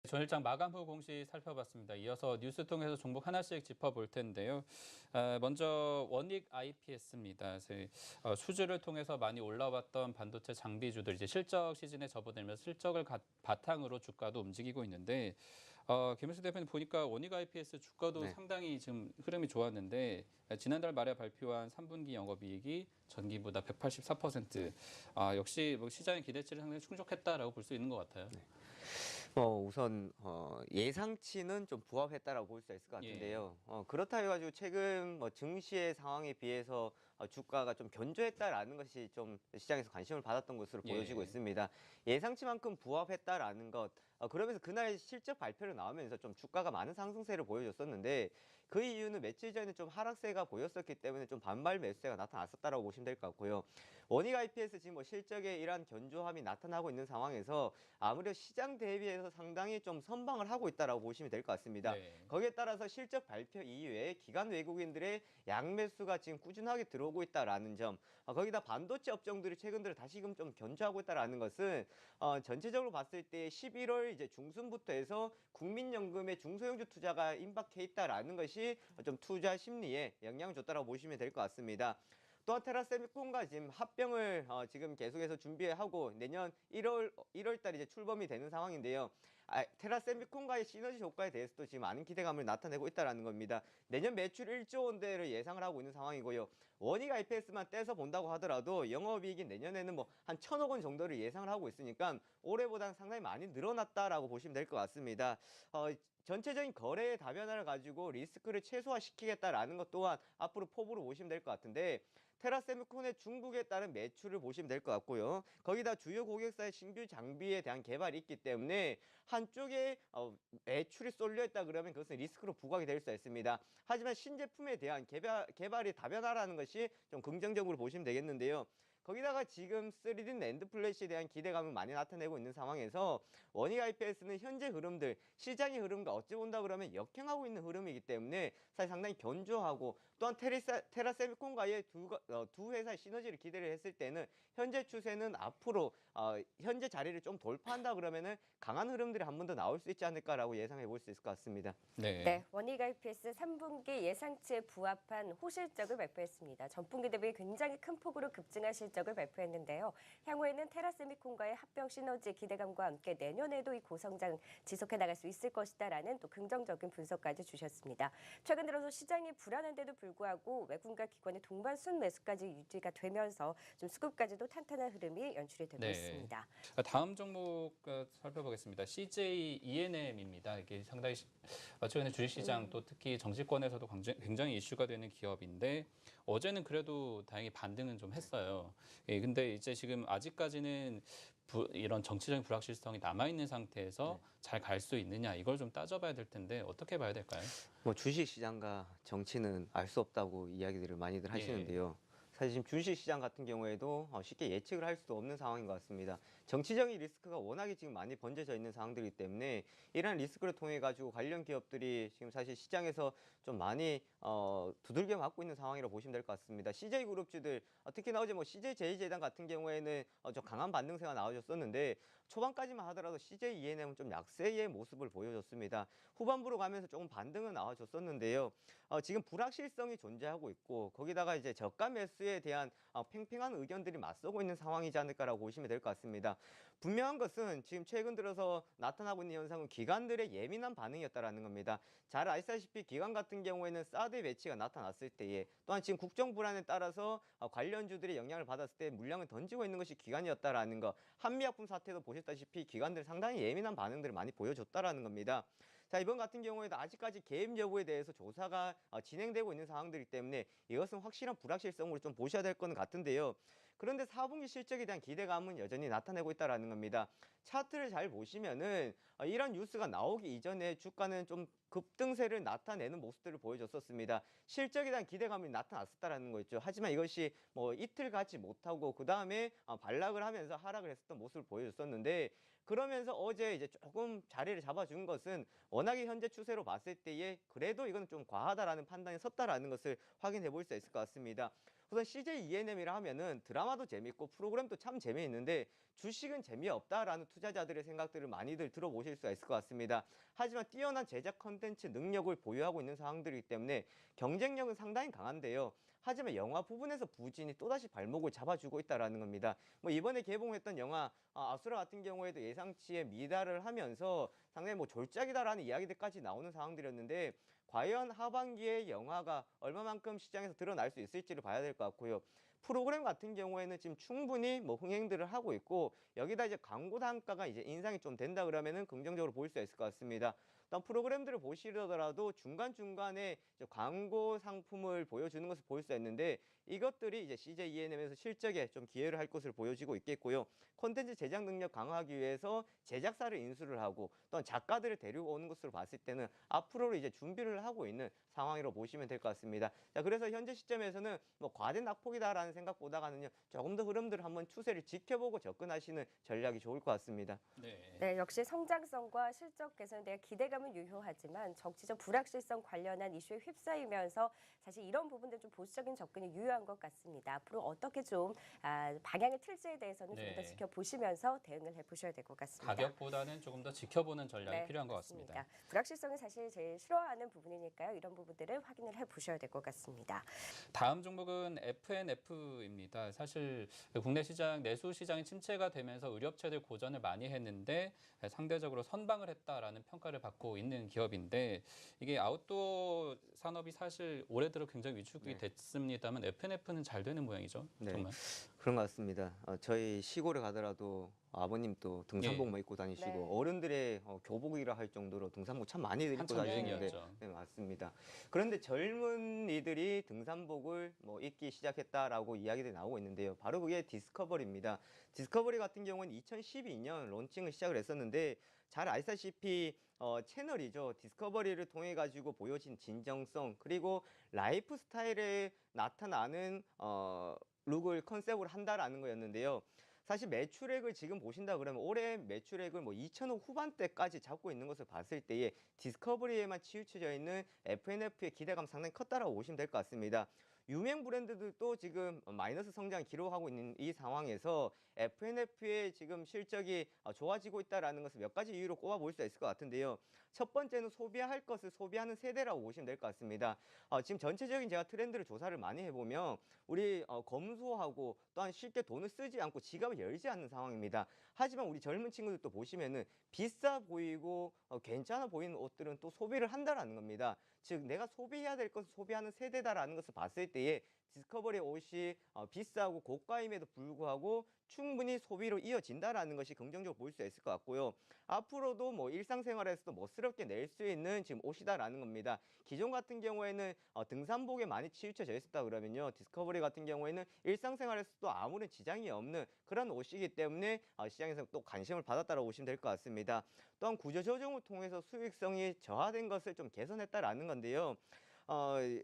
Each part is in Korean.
전일장 마감 후 공시 살펴봤습니다. 이어서 뉴스 통해서 종목 하나씩 짚어볼 텐데요. 먼저 원익 IPS입니다. 수주를 통해서 많이 올라왔던 반도체 장비주들 이제 실적 시즌에 접어들면서 실적을 바탕으로 주가도 움직이고 있는데 김일수 대표님 보니까 원익 IPS 주가도 네. 상당히 지금 흐름이 좋았는데 지난달 말에 발표한 3분기 영업이익이 전기보다 184%. 역시 뭐 시장의 기대치를 상당히 충족했다라고 볼 수 있는 것 같아요. 네. 우선 예상치는 좀 부합했다라고 볼 수 있을 것 같은데요. 그렇다 해가지고 최근 증시의 상황에 비해서 주가가 좀 견조했다라는 것이 좀 시장에서 관심을 받았던 것으로 보여지고 있습니다. 예상치만큼 부합했다라는 것. 그러면서 그날 실적 발표를 나오면서 좀 주가가 많은 상승세를 보여줬었는데 그 이유는 며칠 전에 좀 하락세가 보였었기 때문에 좀 반발 매수세가 나타났었다라고 보시면 될 것 같고요. 원익 IPS 지금 실적에 이러한 견조함이 나타나고 있는 상황에서 아무래도 시장 대비해서 상당히 좀 선방을 하고 있다라고 보시면 될 것 같습니다. 네. 거기에 따라서 실적 발표 이후에 기관 외국인들의 양매수가 지금 꾸준하게 들어오고 있다라는 점, 거기다 반도체 업종들이 최근 들어 다시금 좀 견조하고 있다라는 것은 전체적으로 봤을 때 11월 이제 중순부터 해서 국민연금의 중소형주 투자가 임박해 있다라는 것이 좀 투자 심리에 영향을 줬다라고 보시면 될 것 같습니다. 또한 테라세미콘과 지금 합병을 지금 계속해서 준비하고 내년 1월 달 이제 출범이 되는 상황인데요. 테라세미콘과의 시너지 효과에 대해서도 지금 많은 기대감을 나타내고 있다는 겁니다. 내년 매출 1조 원대를 예상을 하고 있는 상황이고요. 원익 IPS만 떼서 본다고 하더라도 영업이익이 내년에는 뭐 한 1,000억 원 정도를 예상을 하고 있으니까 올해보다는 상당히 많이 늘어났다라고 보시면 될 것 같습니다. 전체적인 거래의 다변화를 가지고 리스크를 최소화시키겠다라는 것 또한 앞으로 포부로 보시면 될 것 같은데 테라세미콘의 중국에 따른 매출을 보시면 될 것 같고요. 거기다 주요 고객사의 신규 장비에 대한 개발이 있기 때문에 한쪽에 매출이 쏠려있다 그러면 그것은 리스크로 부각이 될 수 있습니다. 하지만 신제품에 대한 개발이 다변화라는 것이 좀 긍정적으로 보시면 되겠는데요. 거기다가 지금 3D 낸드 플래시에 대한 기대감을 많이 나타내고 있는 상황에서 원익 IPS는 현재 흐름들, 시장의 흐름과 어찌 본다 그러면 역행하고 있는 흐름이기 때문에 사실 상당히 견조하고 또한 테라세미콘과의 두 회사의 시너지를 기대를 했을 때는 현재 추세는 앞으로 현재 자리를 좀 돌파한다 그러면은 강한 흐름들이 한 번 더 나올 수 있지 않을까라고 예상해 볼 수 있을 것 같습니다. 네. 원익 IPS 3분기 예상치에 부합한 호실적을 발표했습니다. 전분기 대비 굉장히 큰 폭으로 급증한 실적을 발표했는데요. 향후에는 테라세미콘과의 합병 시너지 기대감과 함께 내년에도 이 고성장 지속해 나갈 수 있을 것이다라는 또 긍정적인 분석까지 주셨습니다. 최근 들어서 시장이 불안한데도 불구하고 외국인과 기관의 동반 순매수까지 유지가 되면서 좀 수급까지도 탄탄한 흐름이 연출이 되고 있습니다. 다음 종목 살펴보겠습니다. CJ ENM입니다. 이게 상당히 최근에 주식시장 또 특히 정치권에서도 굉장히 이슈가 되는 기업인데 어제는 그래도 다행히 반등은 좀 했어요. 근데 이제 지금 아직까지는 이런 정치적인 불확실성이 남아있는 상태에서 잘 갈 수 있느냐 이걸 좀 따져봐야 될 텐데 어떻게 봐야 될까요? 주식시장과 정치는 알 수 없다고 이야기들을 많이들 하시는데요. 사실 지금 주식시장 같은 경우에도 쉽게 예측을 할 수도 없는 상황인 것 같습니다. 정치적인 리스크가 워낙에 지금 많이 번져져 있는 상황들이기 때문에 이러한 리스크를 통해 가지고 관련 기업들이 지금 사실 시장에서 좀 많이 두들겨 맞고 있는 상황이라고 보시면 될 것 같습니다. CJ그룹주들 특히나 어제 CJ제일제당 같은 경우에는 좀 강한 반등세가 나와줬었는데 초반까지만 하더라도 CJ ENM은 좀 약세의 모습을 보여줬습니다. 후반부로 가면서 조금 반등은 나와줬었는데요. 지금 불확실성이 존재하고 있고 거기다가 이제 저가 매수에 대한 팽팽한 의견들이 맞서고 있는 상황이지 않을까라고 보시면 될 것 같습니다. 분명한 것은 지금 최근 들어서 나타나고 있는 현상은 기관들의 예민한 반응이었다라는 겁니다. 잘 아시다시피 기관 같은 경우에는 사드 매치가 나타났을 때에 또한 지금 국정 불안에 따라서 관련주들의 영향을 받았을 때 물량을 던지고 있는 것이 기관이었다라는 거. 한미약품 사태도 보셨다시피 기관들 상당히 예민한 반응들을 많이 보여줬다라는 겁니다. 자, 이번 같은 경우에도 아직까지 개입 여부에 대해서 조사가 진행되고 있는 상황들이기 때문에 이것은 확실한 불확실성으로 좀 보셔야 될 거는 같은데요. 그런데 4분기 실적에 대한 기대감은 여전히 나타내고 있다는 겁니다. 차트를 잘 보시면은 이런 뉴스가 나오기 이전에 주가는 좀 급등세를 나타내는 모습들을 보여줬었습니다. 실적에 대한 기대감이 나타났었다는 거였죠. 하지만 이것이 이틀 가지 못하고 그 다음에 반락을 하면서 하락을 했었던 모습을 보여줬었는데 그러면서 어제 이제 조금 자리를 잡아준 것은 워낙에 현재 추세로 봤을 때에 그래도 이건 좀 과하다라는 판단이 섰다라는 것을 확인해 볼 수 있을 것 같습니다. 우선 CJ ENM이라 하면은 드라마도 재밌고 프로그램도 참 재미있는데 주식은 재미없다라는 투자자들의 생각들을 많이들 들어보실 수가 있을 것 같습니다. 하지만 뛰어난 제작 컨텐츠 능력을 보유하고 있는 상황들이기 때문에 경쟁력은 상당히 강한데요. 하지만 영화 부분에서 부진이 또다시 발목을 잡아주고 있다라는 겁니다. 뭐 이번에 개봉했던 영화 아수라 같은 경우에도 예상치에 미달을 하면서 상당히 뭐 졸작이다라는 이야기들까지 나오는 상황들이었는데 과연 하반기에 영화가 얼마만큼 시장에서 드러날 수 있을지를 봐야 될 것 같고요. 프로그램 같은 경우에는 지금 충분히 뭐 흥행들을 하고 있고 여기다 이제 광고 단가가 이제 인상이 좀 된다 그러면은 긍정적으로 볼 수 있을 것 같습니다. 어떤 프로그램들을 보시더라도 중간중간에 이제 광고 상품을 보여주는 것을 볼 수 있는데 이것들이 이제 CJ ENM에서 실적에 좀 기여를 할 것으로 보여지고 있겠고요. 콘텐츠 제작 능력 강화하기 위해서 제작사를 인수를 하고 또한 작가들을 데려오는 것으로 봤을 때는 앞으로 이제 준비를 하고 있는 상황이라고 보시면 될 것 같습니다. 자, 그래서 현재 시점에서는 뭐 과대 낙폭이다라는 생각보다는요 조금 더 흐름들을 한번 추세를 지켜보고 접근하시는 전략이 좋을 것 같습니다. 네, 역시 성장성과 실적 개선에 대한 기대감은 유효하지만 정치적 불확실성 관련한 이슈에 휩싸이면서 사실 이런 부분들 좀 보수적인 접근이 유효한 것 같습니다. 앞으로 어떻게 좀 방향을 틀지에 대해서는 조금 더 네. 지켜보시면서 대응을 해보셔야 될 것 같습니다. 가격보다는 조금 더 지켜보는 전략이 네, 필요한 것 맞습니다. 같습니다. 불확실성이 사실 제일 싫어하는 부분이니까요. 이런 부분들을 확인을 해보셔야 될 것 같습니다. 다음 종목은 FNF입니다. 사실 국내 시장, 내수 시장이 침체가 되면서 의료업체들 고전을 많이 했는데 상대적으로 선방을 했다라는 평가를 받고 있는 기업인데 이게 아웃도어 산업이 사실 올해 들어 굉장히 위축이 네. 됐습니다만 FNF는 잘 되는 모양이죠. 네. 정말. 그런 것 같습니다. 저희 시골에 가더라도 아버님 또 등산복만 입고 다니시고 네. 어른들의 교복이라 할 정도로 등산복 참 많이 입고 한참 다니시는데 유행이었죠. 네, 맞습니다. 그런데 젊은이들이 등산복을 뭐 입기 시작했다라고 이야기들이 나오고 있는데요. 바로 그게 디스커버리입니다. 디스커버리 같은 경우는 2012년 론칭을 시작을 했었는데 잘 아시다시피 채널이죠. 디스커버리를 통해 가지고 보여진 진정성 그리고 라이프 스타일에 나타나는 룩을 컨셉으로 한다라는 거였는데요. 사실 매출액을 지금 보신다 그러면 올해 매출액을 뭐 2천억 후반대까지 잡고 있는 것을 봤을 때에 디스커버리에만 치우쳐져 있는 FNF의 기대감 상당히 컸다라고 보시면 될 것 같습니다. 유명 브랜드들도 지금 마이너스 성장을 기록하고 있는 이 상황에서 FNF의 지금 실적이 좋아지고 있다라는 것을 몇 가지 이유로 꼽아볼 수 있을 것 같은데요. 첫 번째는 소비할 것을 소비하는 세대라고 보시면 될 것 같습니다. 지금 전체적인 제가 트렌드를 조사를 많이 해보면 우리 검소하고 또한 쉽게 돈을 쓰지 않고 지갑을 열지 않는 상황입니다. 하지만 우리 젊은 친구들도 보시면은 비싸 보이고 괜찮아 보이는 옷들은 또 소비를 한다라는 겁니다. 즉 내가 소비해야 될 것을 소비하는 세대다라는 것을 봤을 때에 디스커버리 옷이 비싸고 고가임에도 불구하고 충분히 소비로 이어진다라는 것이 긍정적으로 볼 수 있을 것 같고요. 앞으로도 뭐 일상생활에서도 멋스럽게 낼 수 있는 지금 옷이다라는 겁니다. 기존 같은 경우에는 등산복에 많이 치우쳐져 있었다 그러면요. 디스커버리 같은 경우에는 일상생활에서도 아무런 지장이 없는 그런 옷이기 때문에 시장에서 또 관심을 받았다고 보시면 될 것 같습니다. 또한 구조조정을 통해서 수익성이 저하된 것을 좀 개선했다라는 건데요.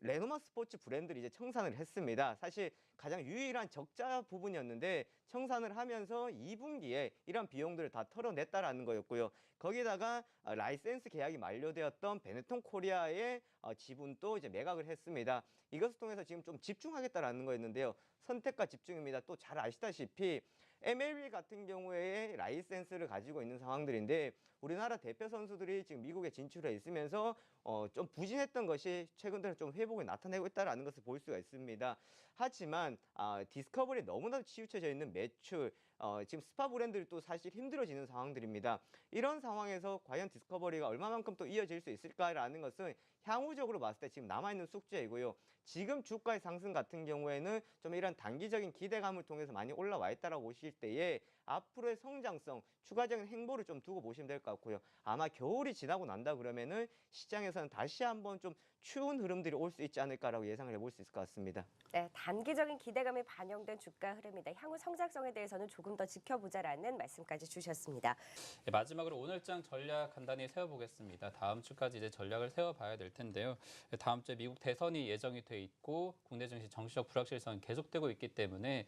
레노마 스포츠 브랜드를 이제 청산을 했습니다. 사실 가장 유일한 적자 부분이었는데 청산을 하면서 2분기에 이런 비용들을 다 털어냈다라는 거였고요. 거기다가 라이센스 계약이 만료되었던 베네통 코리아의 지분도 이제 매각을 했습니다. 이것을 통해서 지금 좀 집중하겠다라는 거였는데요. 선택과 집중입니다. 또 잘 아시다시피 MLB 같은 경우에 라이센스를 가지고 있는 상황들인데 우리나라 대표 선수들이 지금 미국에 진출해 있으면서 좀 부진했던 것이 최근 들어 좀 회복이 나타내고 있다는 것을 볼 수가 있습니다. 하지만 디스커버리에 너무나도 치우쳐져 있는 매출, 지금 스파 브랜드들이 또 사실 힘들어지는 상황들입니다. 이런 상황에서 과연 디스커버리가 얼마만큼 또 이어질 수 있을까라는 것은 향후적으로 봤을 때 지금 남아있는 숙제이고요. 지금 주가의 상승 같은 경우에는 좀 이런 단기적인 기대감을 통해서 많이 올라와 있다고 보실 때에 앞으로의 성장성, 추가적인 행보를 좀 두고 보시면 될 것 같고요. 아마 겨울이 지나고 난다 그러면은 시장에서는 다시 한번 좀 추운 흐름들이 올 수 있지 않을까라고 예상을 해볼 수 있을 것 같습니다. 네, 단기적인 기대감이 반영된 주가 흐름이다. 향후 성장성에 대해서는 조금 더 지켜보자라는 말씀까지 주셨습니다. 네, 마지막으로 오늘장 전략 간단히 세워보겠습니다. 다음 주까지 이제 전략을 세워봐야 될 텐데요. 다음 주에 미국 대선이 예정이 돼 있고 국내 증시 정치적 불확실성이 계속되고 있기 때문에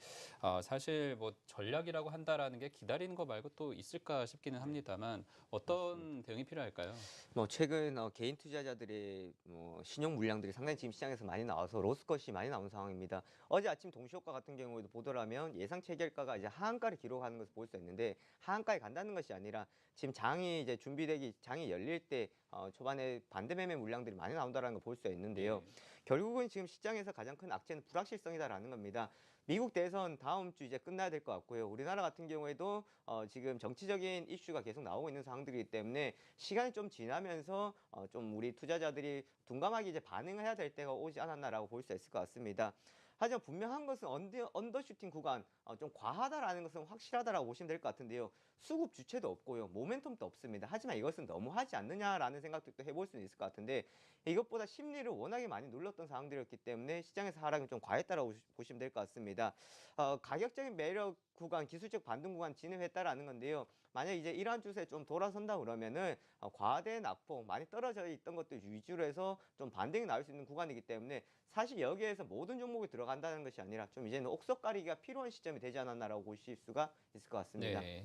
사실 뭐 전략이라고 한다라는 나온다는 게 기다리는 거 말고 또 있을까 싶기는 합니다만 어떤 대응이 필요할까요? 뭐 최근 개인 투자자들의 신용 물량들이 상당히 지금 시장에서 많이 나와서 로스컷이 많이 나온 상황입니다. 어제 아침 동시효과 같은 경우에도 보더라면 예상 체결가가 이제 하한가를 기록하는 것을 볼 수 있는데 하한가에 간다는 것이 아니라 지금 장이 이제 준비되기 장이 열릴 때 초반에 반대 매매 물량들이 많이 나온다는 걸 볼 수 있는데요. 결국은 지금 시장에서 가장 큰 악재는 불확실성이다라는 겁니다. 미국 대선 다음 주 이제 끝나야 될 것 같고요. 우리나라 같은 경우에도 지금 정치적인 이슈가 계속 나오고 있는 상황들이기 때문에 시간이 좀 지나면서 좀 우리 투자자들이 둔감하게 이제 반응을 해야 될 때가 오지 않았나라고 볼 수 있을 것 같습니다. 하지만 분명한 것은 언더슈팅 구간 좀 과하다라는 것은 확실하다라고 보시면 될 것 같은데요. 수급 주체도 없고요. 모멘텀도 없습니다. 하지만 이것은 너무하지 않느냐라는 생각도 또 해볼 수는 있을 것 같은데 이것보다 심리를 워낙에 많이 눌렀던 상황들이었기 때문에 시장에서 하락이 좀 과했다라고 보시면 될 것 같습니다. 가격적인 매력 구간, 기술적 반등 구간 진입했다라는 건데요. 만약 이제 이러한 추세에 좀 돌아선다 그러면은 과대한 낙폭 많이 떨어져 있던 것들 위주로 해서 좀 반등이 나올 수 있는 구간이기 때문에 사실 여기에서 모든 종목이 들어간다는 것이 아니라 좀 이제는 옥석 가리기가 필요한 시점이 되지 않았나라고 보실 수가 있을 것 같습니다. 네.